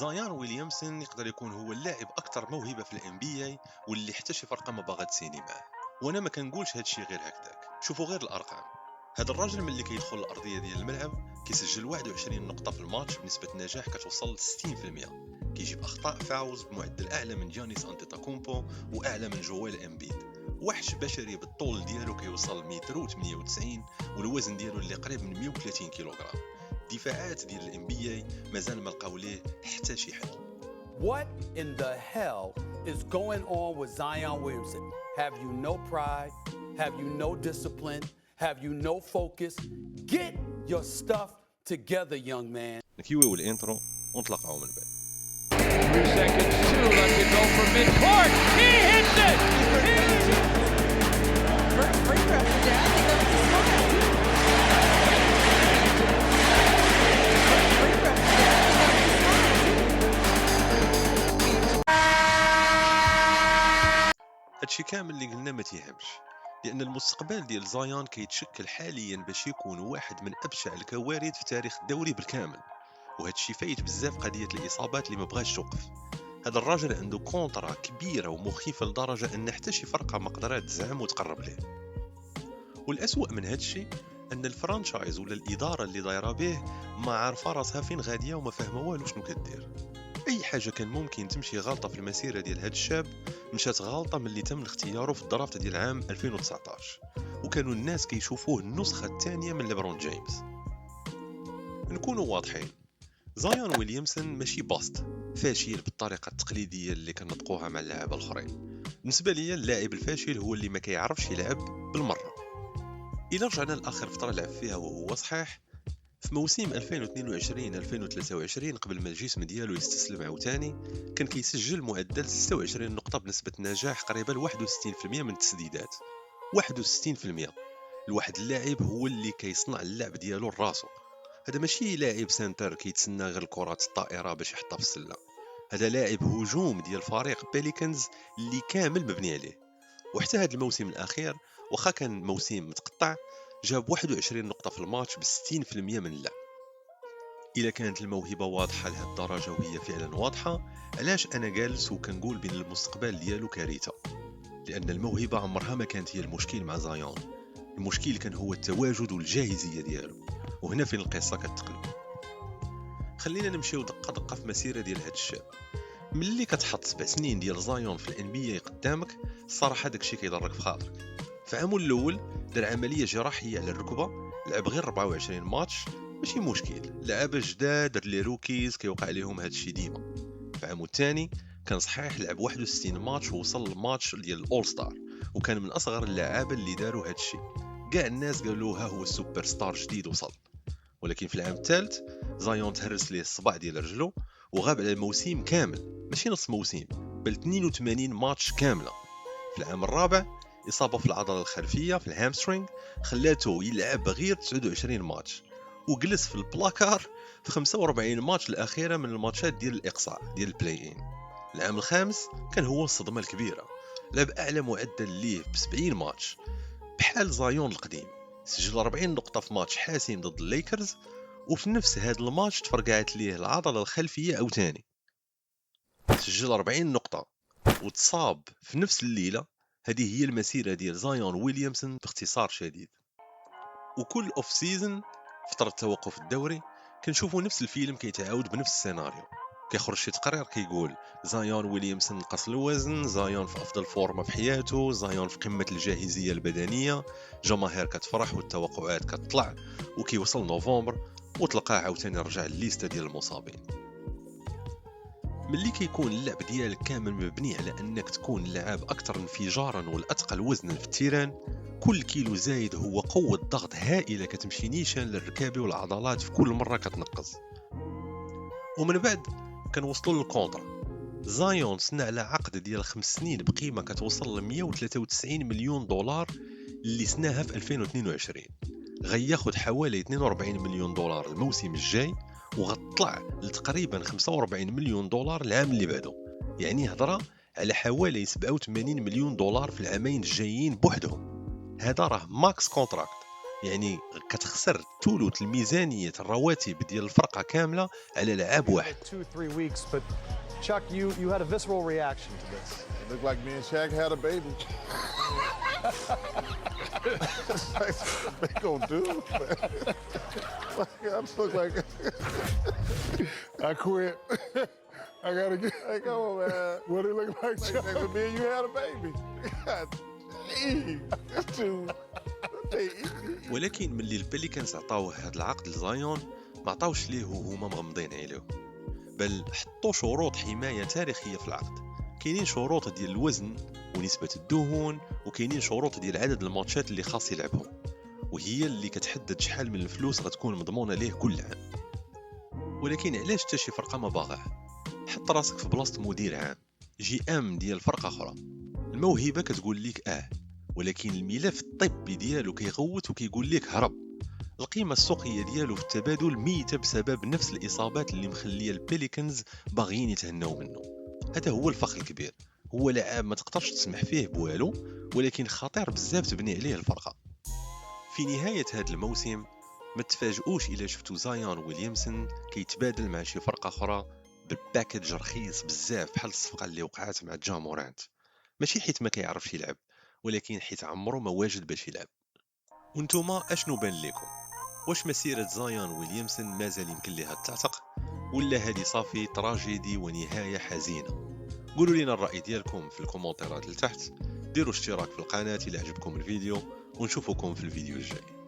زايان ويليامسون يقدر يكون هو اللاعب اكثر موهبه في الام بي اي واللي حتى شي فرقه ما باغا تسيني معاه. وانا ما كنقولش هادشي غير هكذاك، شوفوا غير الارقام. هذا الراجل ملي كيدخل الارضيه ديال الملعب كيسجل 21 نقطه في الماتش بنسبه نجاح كتوصل ل 60%، كيجيب اخطاء فاوز بمعدل اعلى من جانيس انتيتاكومبو واعلى من جويل امبيد. وحش بشري بالطول ديالو كيوصل 198 والوزن ديالو اللي قريب من 130 كيلوغرام. دفاعات ديال الام بي اي مازال ما لقاو ليه حتى شي حل. What in the hell is going on with Zion Williamson? Have you no pride? Have you no discipline? Have you no focus? Get your stuff together, young man. نكيويو الانترو ونطلقوا من بعد. 3 seconds, 2, let it go from midcourt. He hits it! Free throw for Jazz. He goes to Smart. Free throw for Jazz. هادشي كامل اللي قلنا ما تيهمش، لان المستقبل ديال زايان كيتشكل حاليا باش يكون واحد من ابشع الكوارث في تاريخ الدوري بالكامل. وهادشي فايت بزاف قضيه الاصابات اللي ما بغاش توقف. هذا الراجل عنده كونترا كبيره ومخيفه لدرجه ان حتى شي فرقه ما قدرات تزعم وتقرب ليه. والاسوأ من هادشي ان الفرانشايز ولا الاداره اللي دايره به ما عارفه راسها فين غاديه وما فاهمه والو شنو كدير. اي حاجه كان ممكن تمشي غلطه في المسيره ديال هاد الشاب مشات غلطه ملي تم اختياره في الدرافت ديال عام 2019، وكانوا الناس كيشوفوه النسخه الثانيه من ليبرون جيمس. نكونوا واضحين، زايان ويليامسون ماشي باست فاشل بالطريقه التقليديه اللي كنطقوها مع اللاعب الاخرين. بالنسبه لي اللاعب الفاشل هو اللي ما كيعرفش يلعب بالمره. الى رجعنا لاخر فتره لعب فيها وهو صحيح في موسم 2022-2023 قبل ما الجسم ديالو يستسلم عاوتاني، كان كيسجل معدل 26 نقطة بنسبة نجاح قريبة ل 61% من التسديدات. 61%. الواحد اللاعب هو اللي كيصنع اللعب ديالو لراسو. هذا ماشي لاعب سنتر كيتسنى غير الكرات الطائرة باش يحطها في السلة. هذا لاعب هجوم ديال فريق بيليكنز اللي كامل مبني عليه. وحتى هذا الموسم الأخير واخا كان موسم متقطع جاب 21 نقطة في الماتش ب60% من اللعب. إلا كانت الموهبة واضحة لهذه الدرجة وهي فعلا واضحة، علاش أنا جالس وكنقول بين المستقبل ديالو كارثة؟ لأن الموهبة عمرها ما كانت هي المشكل مع زايان. المشكل كان هو التواجد والجاهزية ديالو، وهنا فين القصة كتقلب. خلينا نمشيو دقة دقة في مسيرة ديال هذا الشاب. ملي كتحط 7 سنين ديال زايان في الان بي اي قدامك، الصراحة داكشي كيضرك في خاطرك. في عامو الاول دار عمليه جراحيه على الركبه، لعب غير 24 ماتش، ماشي مشكل. لعب جداد دار لي روكيز كيوقع لهم هادشي ديما. في عامو الثاني كان صحيح لعب 61 ماتش ووصل للماتش ديال الاول ستار، وكان من اصغر اللعابه اللي داروا هادشي. كاع الناس قالوا ها هو السوبر ستار جديد وصل. ولكن في العام الثالث زايون تهرس ليه الصباع ديال رجلو وغاب على الموسم كامل، ماشي نص موسم بل 82 ماتش كامله. في العام الرابع إصابة في العضلة الخلفية في الهامسترينج خلاته يلعب غير 29 ماتش، وجلس في البلاكار في 45 ماتش الأخيرة من الماتشات ديال الإقصاء ديال البلاي إن. العام الخامس كان هو الصدمة الكبيرة، لعب أعلى معدل ليه ب70 ماتش بحال زايون القديم. سجل 40 نقطة في ماتش حاسم ضد الليكرز، وفي نفس هذا الماتش تفرقعت ليه العضلة الخلفية أو تاني. سجل 40 نقطة وتصاب في نفس الليلة. هذه هي المسيرة ديال زايون ويليامسون باختصار شديد. وكل اوف سيزن فترة توقف الدوري كنشوفوا نفس الفيلم كيتعاود بنفس السيناريو. كيخرج شي تقرير كيقول زايون ويليامسون نقص الوزن، زايون في افضل فورمه في حياته، زايون في قمه الجاهزيه البدنيه، جماهير كتفرح والتوقعات كتطلع، وكيوصل نوفمبر وتلقاه عاوتاني رجع الليسته ديال المصابين. ملي كيكون اللعب ديالك كامل مبني على انك تكون لاعب اكثر انفجارا والاتقل وزنا في التيران، كل كيلو زايد هو قوه ضغط هائله كتمشي نيشان للركابه والعضلات في كل مره كتنقص. ومن بعد كنوصلوا للكونترا. زايون صنع على عقد ديال 5 سنين بقيمه كتوصل ل 193 مليون دولار اللي سناها في 2022. غياخد حوالي 42 مليون دولار الموسم الجاي، وغطلع لتقريبا 45 مليون دولار العام اللي بعده. يعني هضره على حوالي 87 مليون دولار في العامين الجايين بوحدهم. هذا راه ماكس كونتراكت، يعني كتخسر ثلث الميزانيه الرواتب ديال الفرقه كامله على لعاب واحد. 2-3 weeks, but Chuck, you had a visceral reaction to this. It looked like me and Shaq had a baby. They gonna do? I look like I quit. I gotta get. Hey, come on, man. What it look like? Like me and you had a baby. God dang, that's too. ولكن ملي البليكانز عطاوه هذا العقد لزايون ما عطاوش ليه وهما مغمضين عليه، بل حطوا شروط حمايه تاريخيه في العقد. كاينين شروط ديال الوزن ونسبه الدهون، وكاينين شروط ديال عدد الماتشات اللي خاص يلعبهم، وهي اللي كتحدد شحال من الفلوس غتكون مضمونه ليه كل عام. ولكن علاش حتى شي فرقه ما باغاه؟ حط راسك في بلاصه مدير عام جي ام ديال فرقه اخرى، الموهبه كتقول لك ولكن الملف الطبي ديالو كيغوت وكيقول لك هرب. القيمه السوقيه ديالو في التبادل ميته بسبب نفس الاصابات اللي مخليه البليكنز باغيين يتهناو منه. هذا هو الفخ الكبير، هو لاعب ما تقدرش تسمح فيه بوالو، ولكن خطير بزاف تبني عليه الفرقه. في نهايه هذا الموسم ما تفاجئوش الا شفتوا زايون ويليامسون كيتبادل مع شي فرقه اخرى بالباكج رخيص بزاف بحال الصفقه اللي وقعت مع جامورانت، ماشي حيت ما كيعرفش يلعب، ولكن حيت عمرو ما واجد باش يلعب. وانتوما اشنو بان لكم؟ واش مسيره زايون ويليامسون مازال يمكن ليها تعتق، ولا هذه صافي تراجيدي ونهايه حزينه؟ قولوا لنا الراي ديالكم في الكومنتات لتحت، ديروا اشتراك في القناه الى عجبكم الفيديو، ونشوفكم في الفيديو الجاي.